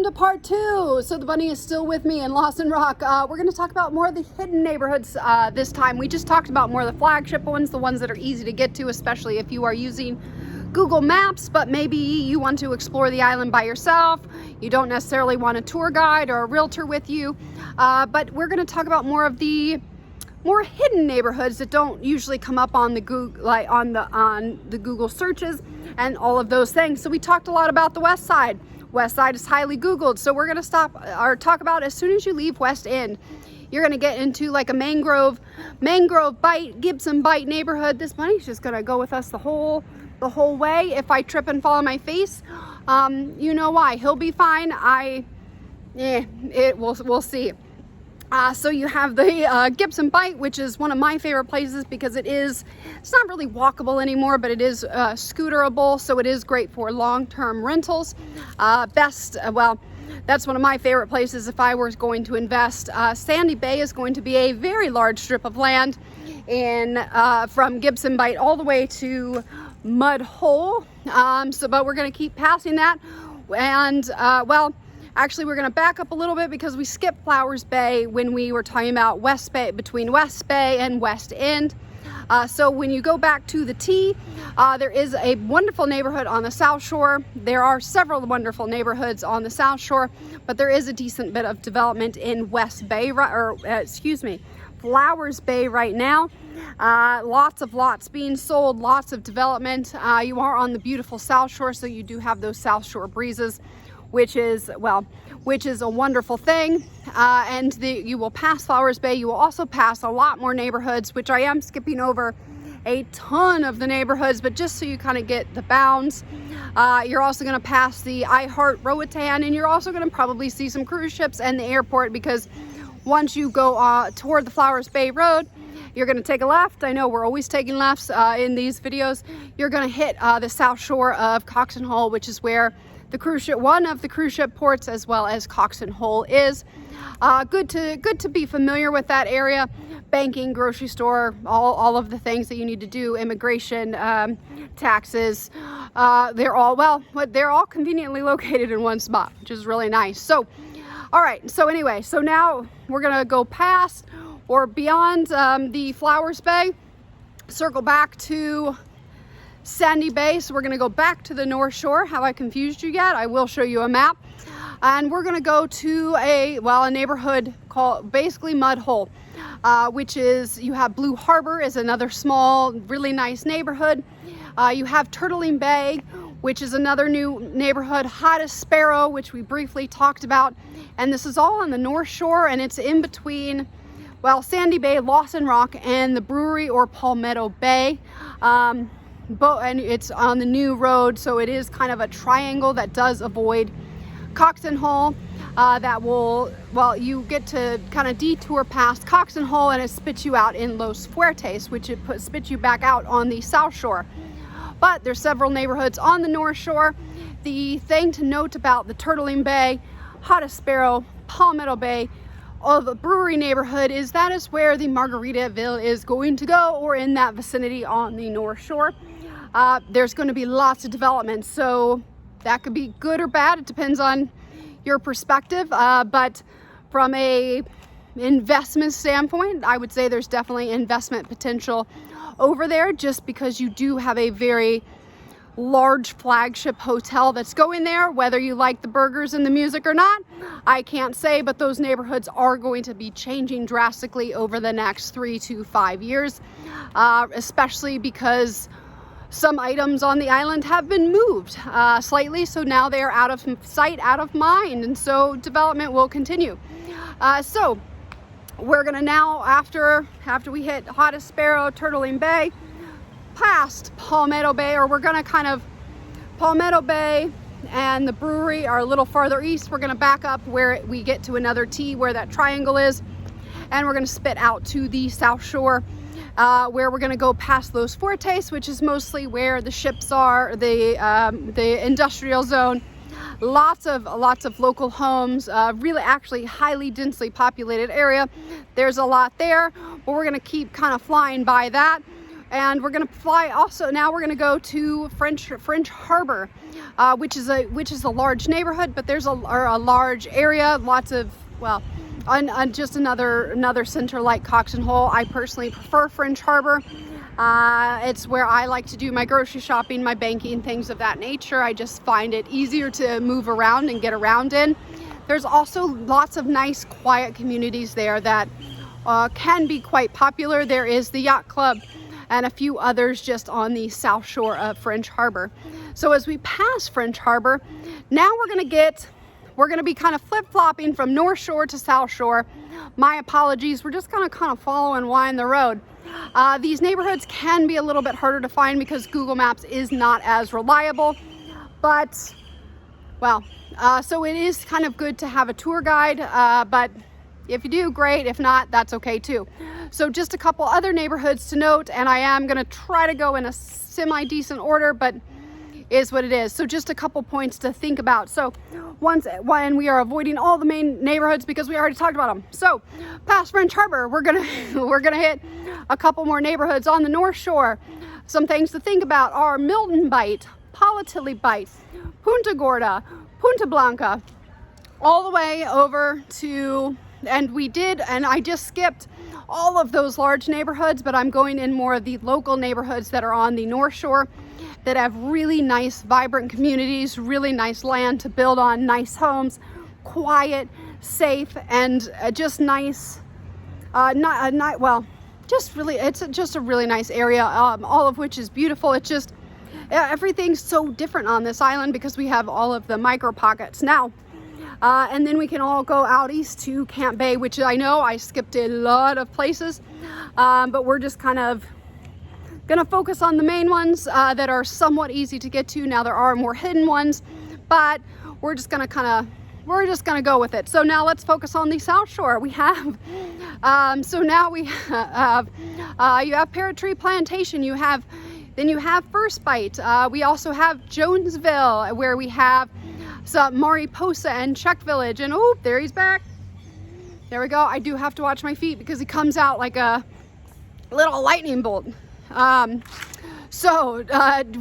welcome to part 2. So the bunny is still with me in Lost in Rock. We're going to talk about more of the hidden neighborhoods this time. We just talked about more of the flagship ones, the ones that are easy to get to, especially if you are using Google Maps, but maybe you want to explore the island by yourself. You don't necessarily want a tour guide or a realtor with you, but we're going to talk about more of the more hidden neighborhoods that don't usually come up on the Google, like on the Google searches and all of those things. So we talked a lot about the West Side. West Side is highly Googled, so we're gonna talk about as soon as you leave West End, you're gonna get into like a mangrove bight, Gibson Bight neighborhood. This bunny's just gonna go with us the whole way. If I trip and fall on my face, you know why. He'll be fine. We'll see. So you have the Gibson Bight, which is one of my favorite places because it's not really walkable anymore, but it is scooterable, so it is great for long-term rentals. Well, that's one of my favorite places if I was going to invest. Sandy Bay is going to be a very large strip of land from Gibson Bight all the way to Mud Hole. But we're going to keep passing that, and actually, we're going to back up a little bit because we skipped Flowers Bay when we were talking about West Bay, between West Bay and West End. So when you go back to the T, there is a wonderful neighborhood on the South Shore. There are several wonderful neighborhoods on the South Shore, but there is a decent bit of development in West Bay, Flowers Bay right now. Lots of lots being sold, lots of development. You are on the beautiful South Shore, so you do have those South Shore breezes, which is a wonderful thing. You will pass Flowers Bay. You will also pass a lot more neighborhoods, which I am skipping over a ton of the neighborhoods, but just so you kind of get the bounds. You're also going to pass the Roatán, and you're also going to probably see some cruise ships and the airport, because once you go toward the Flowers Bay Road, you're going to take a left. I know we're always taking lefts in these videos. You're going to hit the South Shore of Coxen, which is where one of the cruise ship ports, as well as Coxen is. Good to be familiar with that area. Banking, grocery store, all of the things that you need to do, immigration, taxes, they're all conveniently located in one spot, which is really nice. So all right, so anyway, so now we're gonna go past or beyond the Flowers Bay, circle back to Sandy Bay. So we're going to go back to the North Shore. Have I confused you yet? I will show you a map. And we're going to go to a neighborhood called basically Mud Hole, which is, you have Blue Harbor is another small, really nice neighborhood. You have Turtling Bay, which is another new neighborhood. Hottest Sparrow, which we briefly talked about. And this is all on the North Shore, and it's in between, Sandy Bay, Lost in Rock, and the Brewery or Palmetto Bay. And it's on the new road, so it is kind of a triangle that does avoid Coxen. You get to kind of detour past Coxen, and it spits you out in Los Fuertes, which spits you back out on the South Shore. But there's several neighborhoods on the North Shore. The thing to note about the Turtling Bay, Hottest Sparrow, Palmetto Bay, all the Brewery neighborhood is where the Margaritaville is going to go, or in that vicinity on the North Shore. There's going to be lots of development, so that could be good or bad. It depends on your perspective. But from a investment standpoint, I would say there's definitely investment potential over there, just because you do have a very large flagship hotel that's going there. Whether you like the burgers and the music or not, I can't say, but those neighborhoods are going to be changing drastically over the next 3 to 5 years, especially because some items on the island have been moved slightly, so now they're out of sight, out of mind, and so development will continue. So we're gonna now, after we hit Hottest Sparrow, Turtling Bay, past Palmetto Bay, or we're gonna Palmetto Bay and the Brewery are a little farther east. We're gonna back up where we get to another T where that triangle is, and we're gonna spit out to the South Shore, where we're gonna go past Los Fuertes, which is mostly where the ships are, the industrial zone. Lots of local homes, really actually highly densely populated area. There's a lot there, but we're gonna keep kind of flying by that. And we're gonna fly also, now we're gonna go to French Harbor, which is a large neighborhood, but there's a large area, lots of, well, just another center like Coxen Hole. I personally prefer French Harbor. It's where I like to do my grocery shopping, my banking, things of that nature. I just find it easier to move around and get around in. There's also lots of nice quiet communities there that can be quite popular. There is the Yacht Club and a few others just on the south shore of French Harbor. So as we pass French Harbor, now we're gonna be kind of flip-flopping from North Shore to South Shore. My apologies, we're just gonna kind of follow and wind the road. These neighborhoods can be a little bit harder to find because Google Maps is not as reliable, but well, so it is kind of good to have a tour guide, but if you do, great. If not, that's okay too. So just a couple other neighborhoods to note, and I am gonna try to go in a semi-decent order, but is what it is. So just a couple points to think about. So when we are avoiding all the main neighborhoods because we already talked about them. So past French Harbor, we're gonna hit a couple more neighborhoods on the North Shore. Some things to think about are Milton Bight, Palatilly Bight, Punta Gorda, Punta Blanca, all the way over to, and I just skipped all of those large neighborhoods, but I'm going in more of the local neighborhoods that are on the North Shore that have really nice, vibrant communities, really nice land to build on, nice homes, quiet, safe, and just nice, it's just a really nice area, all of which is beautiful. It's just, everything's so different on this island because we have all of the micro pockets now. And then we can all go out east to Camp Bay, which I know I skipped a lot of places, but we're just kind of gonna focus on the main ones that are somewhat easy to get to. Now there are more hidden ones, but we're just gonna go with it. So now let's focus on the South Shore. We have, so now we have, you have Parrot Tree Plantation, then you have First Bite. We also have Jonesville, where we have some Mariposa and Czech Village, and oh, there he's back. There we go. I do have to watch my feet because he comes out like a little lightning bolt. We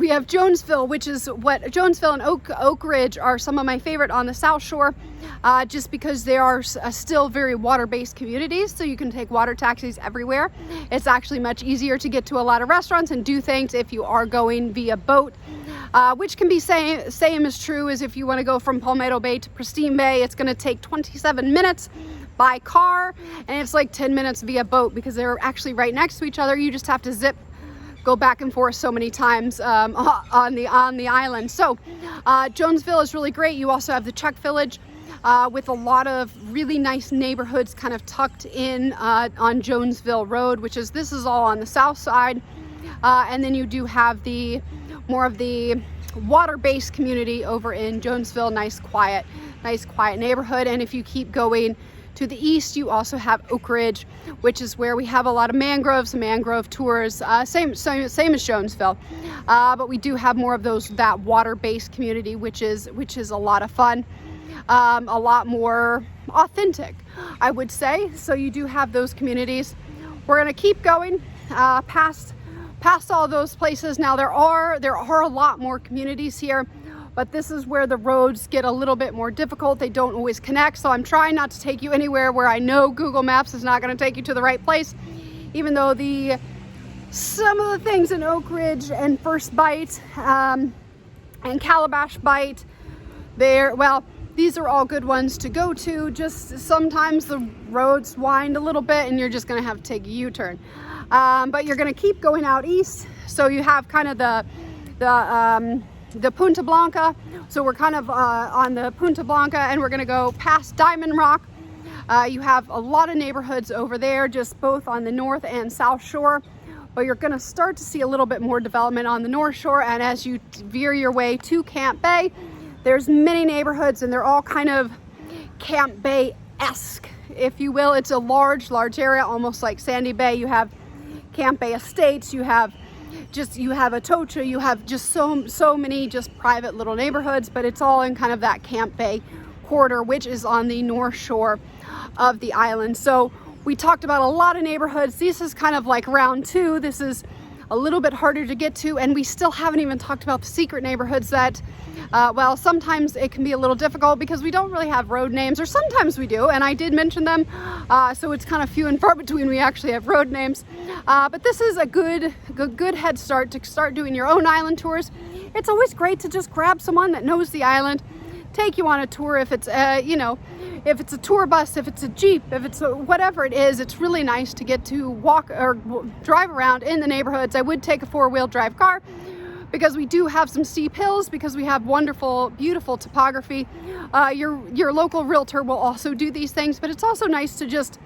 have Jonesville, which is Jonesville and Oak Ridge are some of my favorite on the South Shore, just because they are still very water-based communities, so you can take water taxis everywhere. It's actually much easier to get to a lot of restaurants and do things if you are going via boat, which can be same is true as if you want to go from Palmetto Bay to Pristine Bay. It's going to take 27 minutes by car, and it's like 10 minutes via boat because they're actually right next to each other. You just have to go back and forth so many times on the island. So Jonesville is really great. You also have the Czech Village with a lot of really nice neighborhoods kind of tucked in on Jonesville Road, this is all on the south side. And then you do have more of the water-based community over in Jonesville, nice quiet neighborhood. And if you keep going to the east, you also have Oak Ridge, which is where we have a lot of mangroves, mangrove tours, same as Jonesville, but we do have more of that water-based community, which is a lot of fun, a lot more authentic, I would say. So you do have those communities. We're gonna keep going past all those places. Now there are a lot more communities here, but this is where the roads get a little bit more difficult. They don't always connect, so I'm trying not to take you anywhere where I know Google Maps is not going to take you to the right place, even though some of the things in Oak Ridge and First Bite and Calabash Bite, these are all good ones to go to. Just sometimes the roads wind a little bit and you're just going to have to take a U-turn, but you're going to keep going out east. So you have kind of the Punta Blanca. So we're kind of on the Punta Blanca, and we're going to go past Diamond Rock. You have a lot of neighborhoods over there, just both on the North and South Shore, but you're going to start to see a little bit more development on the North Shore. And as you veer your way to Camp Bay, there's many neighborhoods, and they're all kind of Camp Bay-esque, if you will. It's a large area, almost like Sandy Bay. You have Camp Bay Estates, you have Atocha, you have just so many just private little neighborhoods, but it's all in kind of that Camp Bay corridor, which is on the North Shore of the island. So we talked about a lot of neighborhoods. This is kind of like round two. This is a little bit harder to get to, and we still haven't even talked about the secret neighborhoods that, well, sometimes it can be a little difficult because we don't really have road names, or sometimes we do, and I did mention them, so it's kind of few and far between we actually have road names. But this is a good head start to start doing your own island tours. It's always great to just grab someone that knows the island, take you on a tour. If it's you know, if it's a tour bus, if it's a Jeep, if it's whatever it is, it's really nice to get to walk or drive around in the neighborhoods. I would take a four-wheel drive car because we do have some steep hills, because we have wonderful, beautiful topography. Your local realtor will also do these things, but it's also nice to just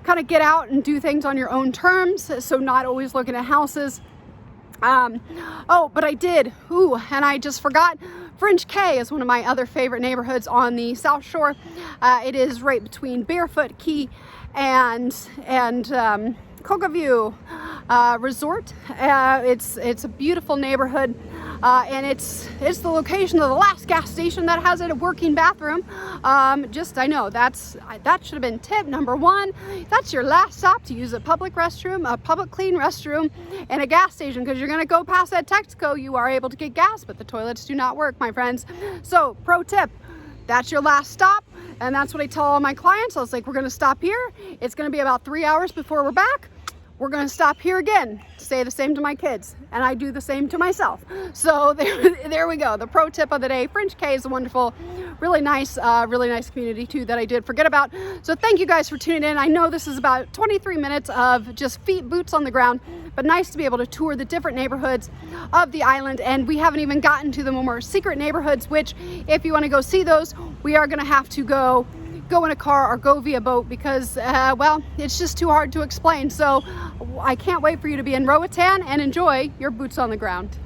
kind of get out and do things on your own terms, so not always looking at houses. Oh, but I did, and I just forgot, French Cay is one of my other favorite neighborhoods on the South Shore. It is right between Barefoot Key and View Resort. It's a beautiful neighborhood, and it's the location of the last gas station that has a working bathroom. I know that should have been tip number one. That's your last stop to use a public restroom, a public clean restroom, and a gas station, because you're going to go past that Texaco. You are able to get gas, but the toilets do not work, my friends. So pro tip, that's your last stop. And that's what I tell all my clients. I was like, we're going to stop here. It's going to be about 3 hours before we're back. We're going to stop here again. Say the same to my kids, and I do the same to myself. So there we go. The pro tip of the day. French Cay is a wonderful, really nice community too that I did forget about. So thank you guys for tuning in. I know this is about 23 minutes of just boots on the ground, but nice to be able to tour the different neighborhoods of the island. And we haven't even gotten to the more secret neighborhoods, which if you want to go see those, we are going to have to go in a car or go via boat, because well, it's just too hard to explain. So I can't wait for you to be in Roatán and enjoy your boots on the ground.